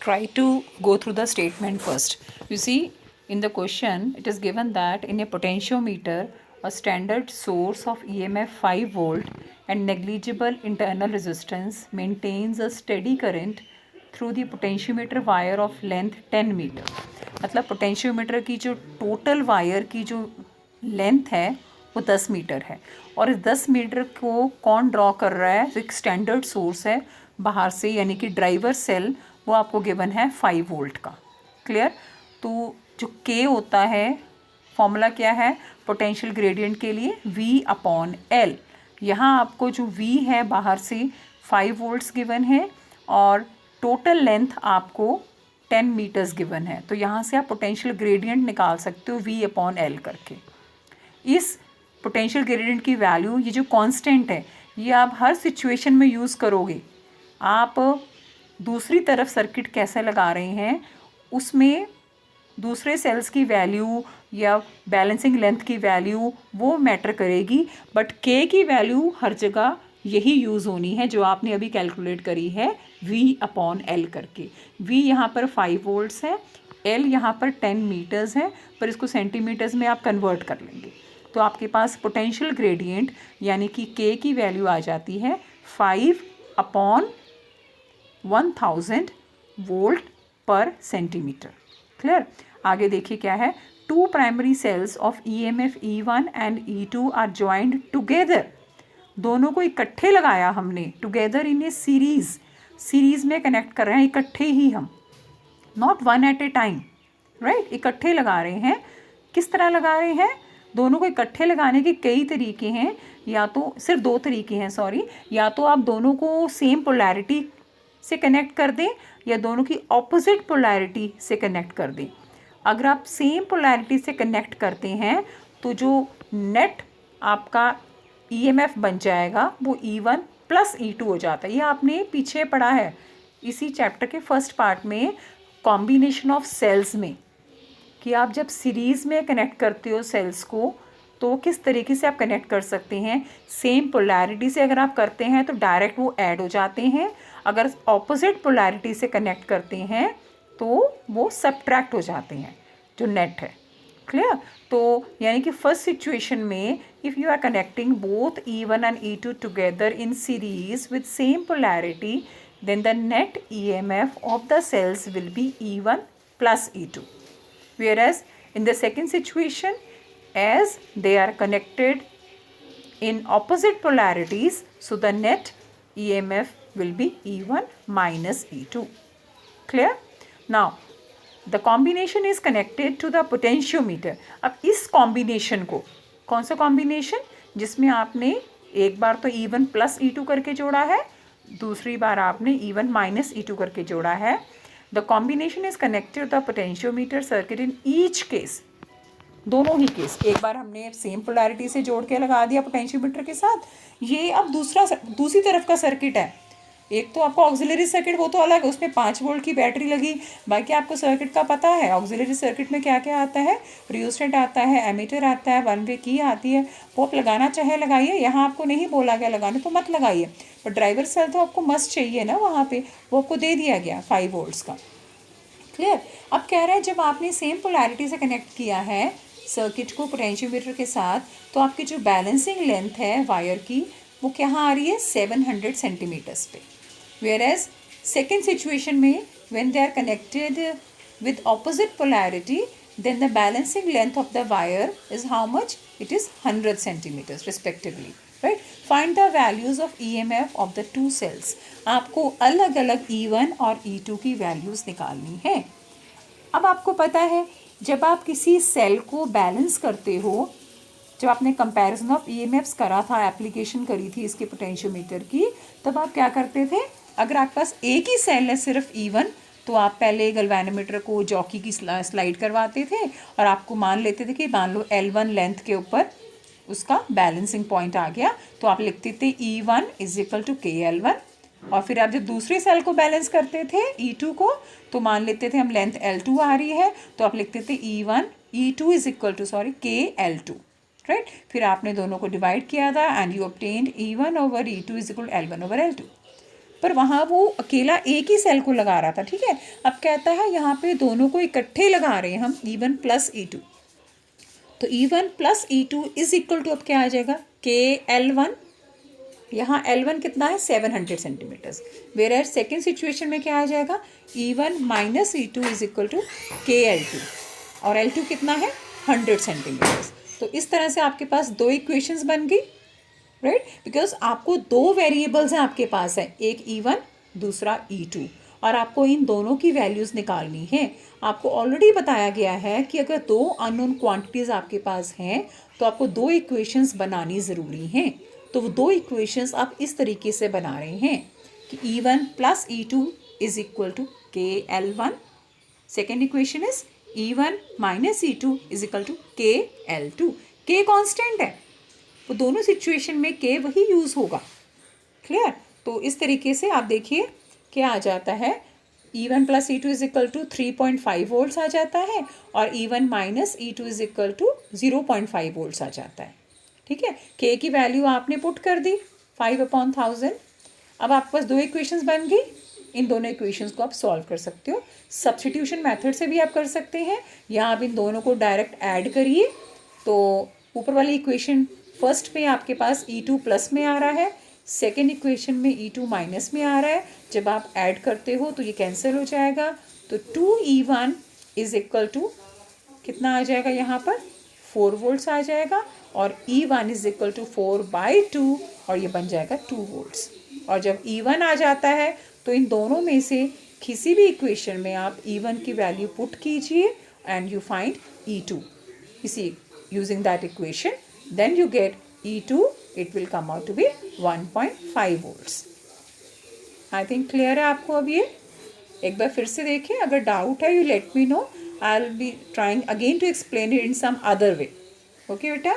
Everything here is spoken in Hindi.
try to go through the statement first. You see, in the question, it is given that in a potentiometer, a standard source of EMF 5 volt and negligible internal resistance maintains a steady current through the potentiometer wire of length 10 meter. मतलब पोटेंशियोमीटर की जो टोटल वायर की जो लेंथ है वो 10 मीटर है और इस 10 मीटर को कौन ड्रॉ कर रहा है? एक स्टैंडर्ड सोर्स है बाहर से, यानी कि ड्राइवर सेल, वो आपको गिवन है 5 वोल्ट का. क्लियर? तो जो के होता है, फॉर्मूला क्या है पोटेंशियल ग्रेडियंट के लिए? V/L. यहाँ आपको जो V है बाहर से 5 वोल्ट्स गिवन है और टोटल लेंथ आपको 10 मीटर्स गिवन है. तो यहाँ से आप पोटेंशियल ग्रेडियंट निकाल सकते हो V/L करके. इस पोटेंशियल ग्रेडियंट की वैल्यू, ये जो कांस्टेंट है, ये आप हर सिचुएशन में यूज़ करोगे. आप दूसरी तरफ सर्किट कैसे लगा रहे हैं उसमें दूसरे सेल्स की वैल्यू या बैलेंसिंग लेंथ की वैल्यू वो मैटर करेगी, बट के की वैल्यू हर जगह यही यूज़ होनी है जो आपने अभी कैलकुलेट करी है V/L करके. V यहाँ पर 5 वोल्ट्स है, L यहाँ पर 10 मीटर्स है, पर इसको सेंटीमीटर्स में आप कन्वर्ट कर लेंगे तो आपके पास पोटेंशियल ग्रेडियंट यानी कि K की वैल्यू आ जाती है 5/1000 वोल्ट पर सेंटीमीटर. क्लियर? आगे देखिए क्या है. 2 primary cells of EMF E1 and E2 are joined together. दोनों को इकट्ठे लगाया हमने, टुगेदर इन ए सीरीज में कनेक्ट कर रहे हैं इकट्ठे ही हम, not one at a time. Right? इकट्ठे लगा रहे हैं. किस तरह लगा रहे हैं? दोनों को इकट्ठे लगाने के कई तरीके हैं, या तो सिर्फ 2 तरीके हैं, सॉरी. या तो आप दोनों को सेम पोलैरिटी से कनेक्ट कर दें या दोनों की ऑपोजिट पोलैरिटी से कनेक्ट कर दें. अगर आप सेम पोलैरिटी से कनेक्ट करते हैं तो जो नेट आपका EMF बन जाएगा वो E1 प्लस E2 हो जाता है. ये आपने पीछे पढ़ा है इसी चैप्टर के फर्स्ट पार्ट में, कॉम्बिनेशन ऑफ सेल्स में, कि आप जब सीरीज़ में कनेक्ट करते हो सेल्स को तो किस तरीके से आप कनेक्ट कर सकते हैं. सेम पोलैरिटी से अगर आप करते हैं तो डायरेक्ट वो ऐड हो जाते हैं. अगर ऑपोजिट पोलैरिटी से कनेक्ट करते हैं तो वो सब्ट्रैक्ट हो जाते हैं जो नेट है. क्लियर? तो यानी कि फर्स्ट सिचुएशन में if you are connecting both E1 and E2 together in series with same polarity, then the net EMF of the cells will be E1 plus E2. Whereas in the second situation, as they are connected in opposite polarities, so the net EMF will be E1 minus E2. Clear? Now, the combination is connected to the potentiometer. अब इस combination को, कौन सा combination? जिसमें आपने एक बार तो E1 plus E2 करके जोड़ा है, दूसरी बार आपने E1 minus E2 करके जोड़ा है. The combination is connected to the potentiometer circuit in each case. दोनों ही केस, एक बार हमने सेम पोलैरिटी से जोड़ के लगा दिया पोटेंशियोमीटर के साथ. ये अब दूसरी तरफ का सर्किट है. एक तो आपको ऑक्सिलरी सर्किट, वो तो अलग है, उसमें 5 वोल्ट की बैटरी लगी. बाकी आपको सर्किट का पता है ऑक्सिलरी सर्किट में क्या क्या आता है. रियोस्टेट आता है, एमीटर आता है, 1 वे की आती है. वो आप लगाना चाहे लगाइए, यहाँ आपको नहीं बोला गया लगाने तो मत लगाइए, पर ड्राइवर सेल तो आपको मस्ट चाहिए ना वहाँ पे, वो आपको दे दिया गया 5 वोल्ट्स का. क्लियर? अब कह रहे हैं जब आपने सेम पोलैरिटी से कनेक्ट किया है सर्किट को पोटेंशियोमीटर के साथ, तो आपकी जो बैलेंसिंग लेंथ है वायर की वो कहाँ आ रही है? 700 सेंटीमीटर्स पे. Whereas second situation में when they are connected with opposite polarity, then the balancing length of the wire is how much? It is 100 centimeters respectively. Right? Find the values of EMF of the two cells. आपको अलग अलग E1 और E2 की वैल्यूज़ निकालनी है. अब आपको पता है जब आप किसी सेल को बैलेंस करते हो, जब आपने कंपैरिजन ऑफ EMFs करा था, एप्लीकेशन करी थी इसके पोटेंशियोमीटर की, तब आप क्या करते थे? अगर आपके पास एक ही सेल है सिर्फ E1, तो आप पहले गैल्वेनोमीटर को जॉकी की स्लाइड करवाते थे और आपको मान लेते थे कि मान लो L1 लेंथ के ऊपर उसका बैलेंसिंग पॉइंट आ गया, तो आप लिखते थे E1 is equal to KL1. और फिर आप जब दूसरे सेल को बैलेंस करते थे E2 को, तो मान लेते थे हम लेंथ L2 आ रही है, तो आप लिखते थे E2 is equal to KL2. Right? फिर आपने दोनों को डिवाइड किया था and you obtained E1 over E2 is equal L1 over L2. पर वहाँ वो अकेला एक ही सेल को लगा रहा था, ठीक है। अब कहता है यहाँ पे दोनों को इकट्ठे लगा रहे हैं हम, E1 प्लस E2। तो E1 plus E2 is equal to अब क्या आ जाएगा, KL1। यहाँ L1 कितना है, 700 centimeters. Whereas second situation में क्या आ जाएगा, E1 minus E2 is equal to KL2, और L2 कितना है, 100 सेंटीमीटर्स। तो इस तरह से आपके पास दो इक्वेशंस बन गई, राइट। बिकॉज आपको दो वेरिएबल्स हैं आपके पास है, एक E1 दूसरा E2, और आपको इन दोनों की वैल्यूज़ निकालनी है। आपको ऑलरेडी बताया गया है कि अगर दो अननोन क्वांटिटीज़ आपके पास हैं तो आपको दो इक्वेशंस बनानी ज़रूरी हैं। तो वो दो इक्वेशंस आप इस तरीके से बना रहे हैं कि E1 plus E2 is equal to KL1। Second equation is E1 minus E2 is equal to KL2। K constant है, वो दोनों सिचुएशन में K वही यूज़ होगा, क्लियर। तो इस तरीके से आप देखिए क्या आ जाता है, E1 plus E2 is equal to 3.5 volts आ जाता है, और E1 minus E2 is equal to 0.5 volts आ जाता है, ठीक है। K की वैल्यू आपने पुट कर दी 5/1000। अब आपके पास दो इक्वेशंस बन गई, इन दोनों इक्वेशंस को आप सॉल्व कर सकते हो। सब्स्टिट्यूशन मेथड से भी आप कर सकते हैं, या आप इन दोनों को डायरेक्ट ऐड करिए। तो ऊपर वाली इक्वेशन फर्स्ट में आपके पास E2 प्लस में आ रहा है, सेकेंड इक्वेशन में E2 माइनस में आ रहा है। जब आप ऐड करते हो तो ये कैंसिल हो जाएगा, तो 2E1 इज इक्वल टू कितना आ जाएगा, यहाँ पर 4 वोल्ट्स आ जाएगा, और E1 इज इक्वल टू 4/2, और ये बन जाएगा 2 वोल्ट्स। और जब E1 आ जाता है तो इन दोनों में से किसी भी इक्वेशन में आप E1 की वैल्यू पुट कीजिए एंड यू फाइंड E2। इसी using that equation then you get E2, it will come out to be 1.5 volts। I think clear है आपको। अब ये एक बार फिर से देखें, अगर डाउट है you let me know, I'll be trying again to explain it in some other way। Okay बेटा।